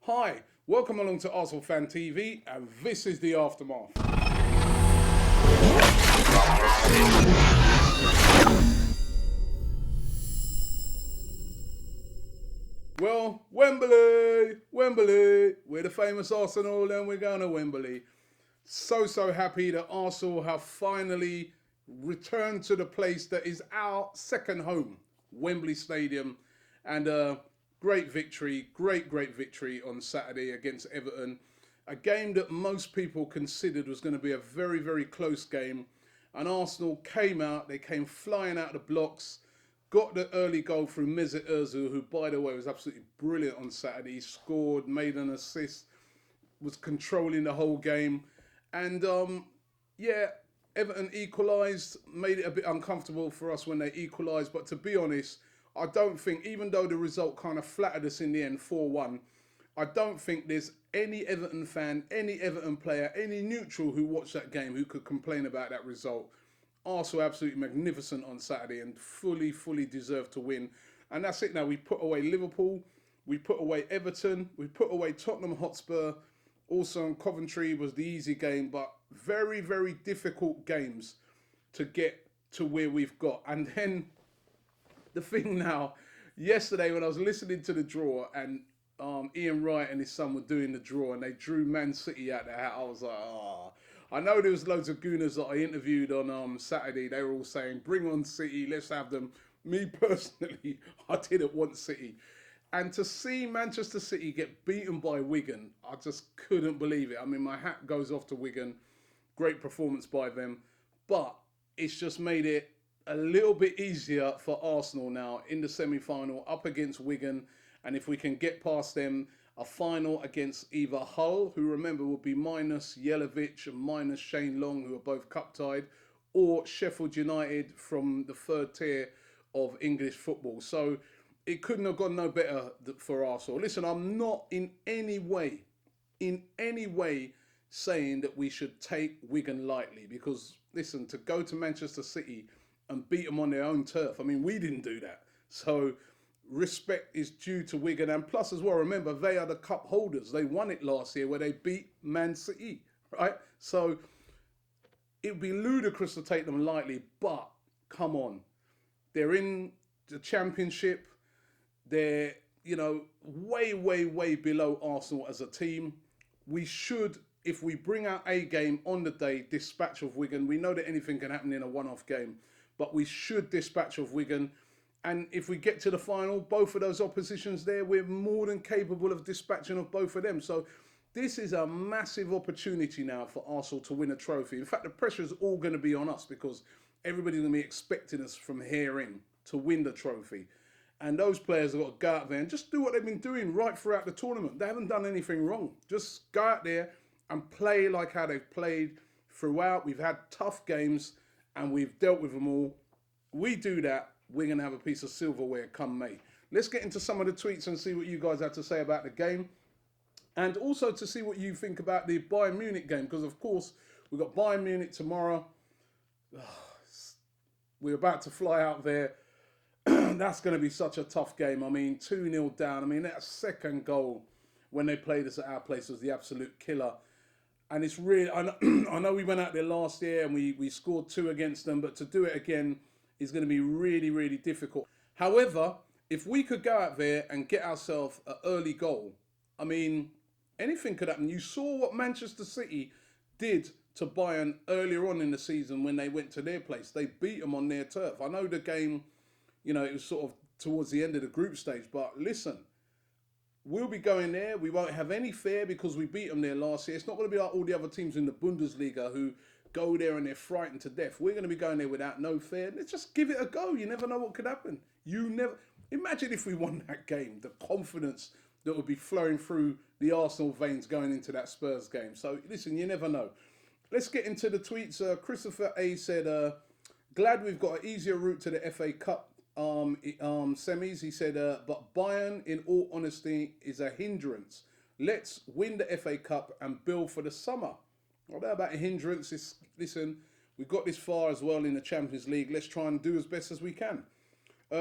Hi, welcome along to Arsenal Fan TV, and this is the aftermath. Well, Wembley, we're the famous Arsenal and we're going to Wembley. So happy that Arsenal have finally returned to the place that is our second home, Wembley Stadium. And great victory, great victory on Saturday against Everton. A game that most people considered was going to be a very close game. And Arsenal came out, they came flying out of the blocks, got the early goal through Mesut Ozil, who, by the way, was absolutely brilliant on Saturday. He scored, made an assist, was controlling the whole game. And Everton equalised, made it a bit uncomfortable for us when they equalised. But to be honest, I don't think, even though the result kind of flattered us in the end, 4-1, I don't think there's any Everton fan, any Everton player, any neutral who watched that game who could complain about that result. Arsenal absolutely magnificent on Saturday and fully deserved to win. And that's it now. We put away Liverpool, we put away Everton, we put away Tottenham Hotspur. Also, Coventry was the easy game, but very difficult games to get to where we've got. And then the thing now, yesterday when I was listening to the draw and Ian Wright and his son were doing the draw and they drew Man City out there, I was like, ah. I know there was loads of gooners that I interviewed on Saturday. They were all saying, bring on City, let's have them. Me personally, I didn't want City. And to see Manchester City get beaten by Wigan, I just couldn't believe it. I mean, my hat goes off to Wigan. Great performance by them. But it's just made it a little bit easier for Arsenal now in the semi-final up against Wigan. And if we can get past them, a final against either Hull, who remember will be minus Jelavic and minus Shane Long, who are both cup-tied, or Sheffield United from the third tier of English football. So it couldn't have gone no better for Arsenal. Listen, I'm not in any way saying that we should take Wigan lightly because, listen, to go to Manchester City and beat them on their own turf, I mean, we didn't do that. So respect is due to Wigan, and plus as well, remember, they are the cup holders. They won it last year where they beat Man City, right? So it would be ludicrous to take them lightly, but come on. They're in the Championship. They're, way below Arsenal as a team. We should, if we bring our A game on the day, dispatch of Wigan. We know that anything can happen in a one-off game, but we should dispatch of Wigan. And if we get to the final, both of those oppositions there, we're more than capable of dispatching of both of them. So this is a massive opportunity now for Arsenal to win a trophy. In fact, the pressure is all going to be on us because everybody's going to be expecting us from here in to win the trophy. And those players have got to go out there and just do what they've been doing right throughout the tournament. They haven't done anything wrong. Just go out there and play like how they've played throughout. We've had tough games and we've dealt with them all. We do that, we're going to have a piece of silverware come May. Let's get into some of the tweets and see what you guys have to say about the game. And also to see what you think about the Bayern Munich game. Because, of course, we've got Bayern Munich tomorrow. We're about to fly out there. That's going to be such a tough game. I mean, 2-0 down. I mean, that second goal when they played us at our place was the absolute killer. And it's really, I know we went out there last year and we scored 2 against them, but to do it again is going to be really difficult. However, if we could go out there and get ourselves an early goal, I mean, anything could happen. You saw what Manchester City did to Bayern earlier on in the season when they went to their place. They beat them on their turf. I know the game, it was sort of towards the end of the group stage, but listen, we'll be going there. We won't have any fear because we beat them there last year. It's not going to be like all the other teams in the Bundesliga who go there and they're frightened to death. We're going to be going there without no fear. Let's just give it a go. You never know what could happen. Imagine if we won that game, the confidence that would be flowing through the Arsenal veins going into that Spurs game. So listen, you never know. Let's get into the tweets. Christopher A said, glad we've got an easier route to the FA Cup semis. He said, but Bayern, in all honesty, is a hindrance. Let's win the FA Cup and build for the summer. What about a hindrance? Listen, we've got this far as well in the Champions League. Let's try and do as best as we can.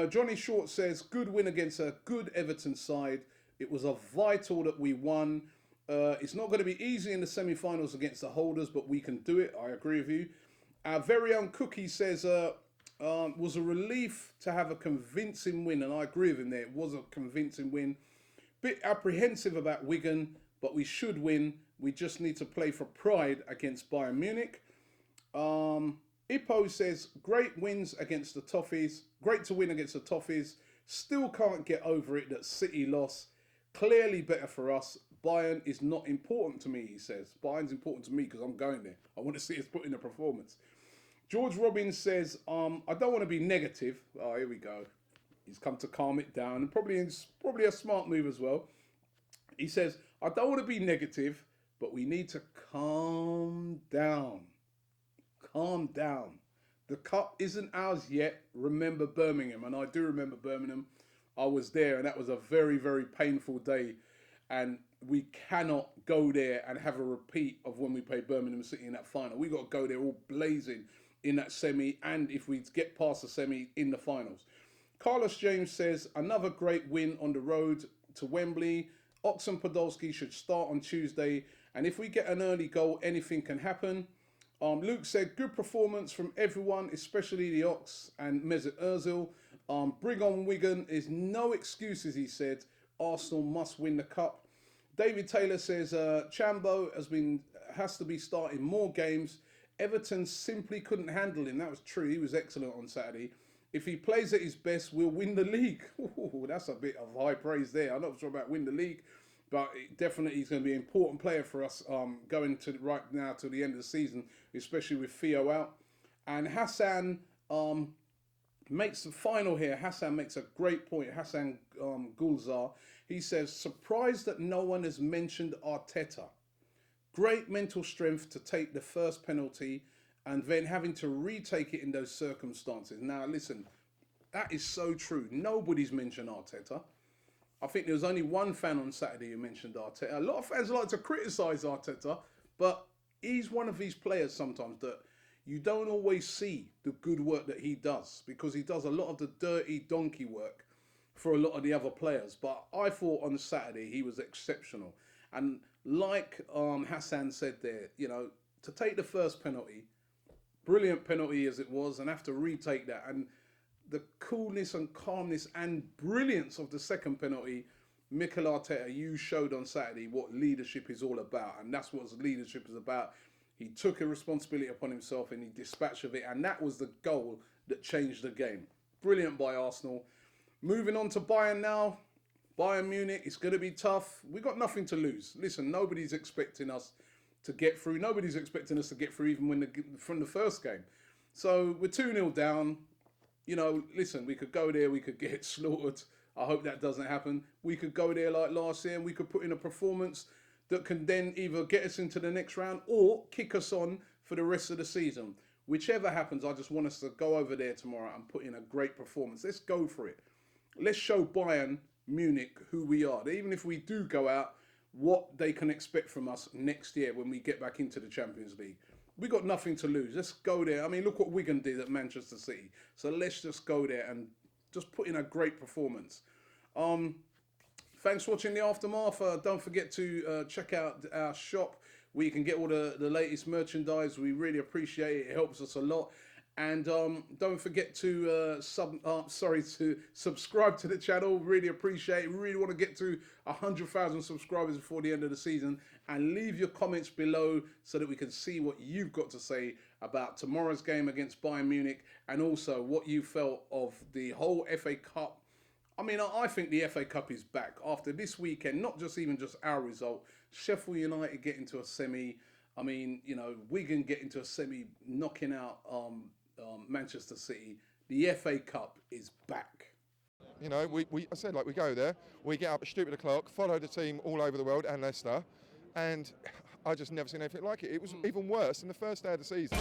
Johnny Short says, good win against a good Everton side. It was vital that we won. It's not going to be easy in the semi-finals against the holders, but we can do it. I agree with you. Our very own Cookie says, was a relief to have a convincing win, and I agree with him there. It was a convincing win. Bit apprehensive about Wigan, but we should win. We just need to play for pride against Bayern Munich. Ippo says, great wins against the Toffees. Great to win against the Toffees. Still can't get over it that City lost. Clearly better for us. Bayern is not important to me, he says. Bayern's important to me because I'm going there. I want to see us put in a performance. George Robbins says, I don't want to be negative. Oh, here we go. He's come to calm it down, and probably a smart move as well. He says, I don't want to be negative, but we need to calm down. Calm down. The cup isn't ours yet. Remember Birmingham. And I do remember Birmingham. I was there, and that was a very, very painful day. And we cannot go there and have a repeat of when we played Birmingham City in that final. We got to go there all blazing in that semi, and if we get past the semi, in the finals. Carlos James says, another great win on the road to Wembley. Oxen Podolski should start on Tuesday, and if we get an early goal, anything can happen. Luke said, good performance from everyone, especially the Ox and Mesut Ozil. Bring on Wigan is no excuses, he said. Arsenal must win the cup. David Taylor says, Chambo has to be starting more games. Everton simply couldn't handle him. That was true. He was excellent on Saturday. If he plays at his best, we'll win the league. Ooh, that's a bit of high praise there. I'm not sure about win the league, but definitely he's going to be an important player for us going to right now to the end of the season, especially with Theo out. And Hassan makes the final here. Hassan makes a great point. Hassan Gulzar. He says, surprised that no one has mentioned Arteta. Great mental strength to take the first penalty and then having to retake it in those circumstances. Now, listen, that is so true. Nobody's mentioned Arteta. I think there was only one fan on Saturday who mentioned Arteta. A lot of fans like to criticise Arteta, but he's one of these players sometimes that you don't always see the good work that he does, because he does a lot of the dirty donkey work for a lot of the other players. But I thought on Saturday he was exceptional. And like Hassan said there, you know, to take the first penalty, brilliant penalty as it was, and have to retake that, and the coolness and calmness and brilliance of the second penalty, Mikel Arteta, you showed on Saturday what leadership is all about, and that's what leadership is about. He took a responsibility upon himself and he dispatched of it, and that was the goal that changed the game. Brilliant by Arsenal. Moving on to Bayern now. Bayern Munich, it's going to be tough. We got nothing to lose. Listen, nobody's expecting us to get through. Nobody's expecting us to get through even from the first game. So we're 2-0 down. You know, listen, we could go there, we could get slaughtered. I hope that doesn't happen. We could go there like last year and we could put in a performance that can then either get us into the next round or kick us on for the rest of the season. Whichever happens, I just want us to go over there tomorrow and put in a great performance. Let's go for it. Let's show Bayern Munich who we are. Even if we do go out, what they can expect from us next year when we get back into the Champions League. We got nothing to lose. Let's go there. I mean, look what Wigan did at Manchester City. So let's just go there and just put in a great performance. Thanks for watching the Aftermath. Don't forget to check out our shop where you can get all the latest merchandise. We really appreciate it. It helps us a lot. And don't forget to subscribe to the channel. Really appreciate it. Really want to get to 100,000 subscribers before the end of the season. And leave your comments below so that we can see what you've got to say about tomorrow's game against Bayern Munich, and also what you felt of the whole FA Cup. I mean, I think the FA Cup is back after this weekend. Not just our result. Sheffield United get into a semi. I mean, you know, Wigan get into a semi, knocking out Manchester City. The FA Cup is back. You know, we go there, we get up at stupid o'clock, follow the team all over the world and Leicester, and I just never seen anything like it. It was even worse than the first day of the season.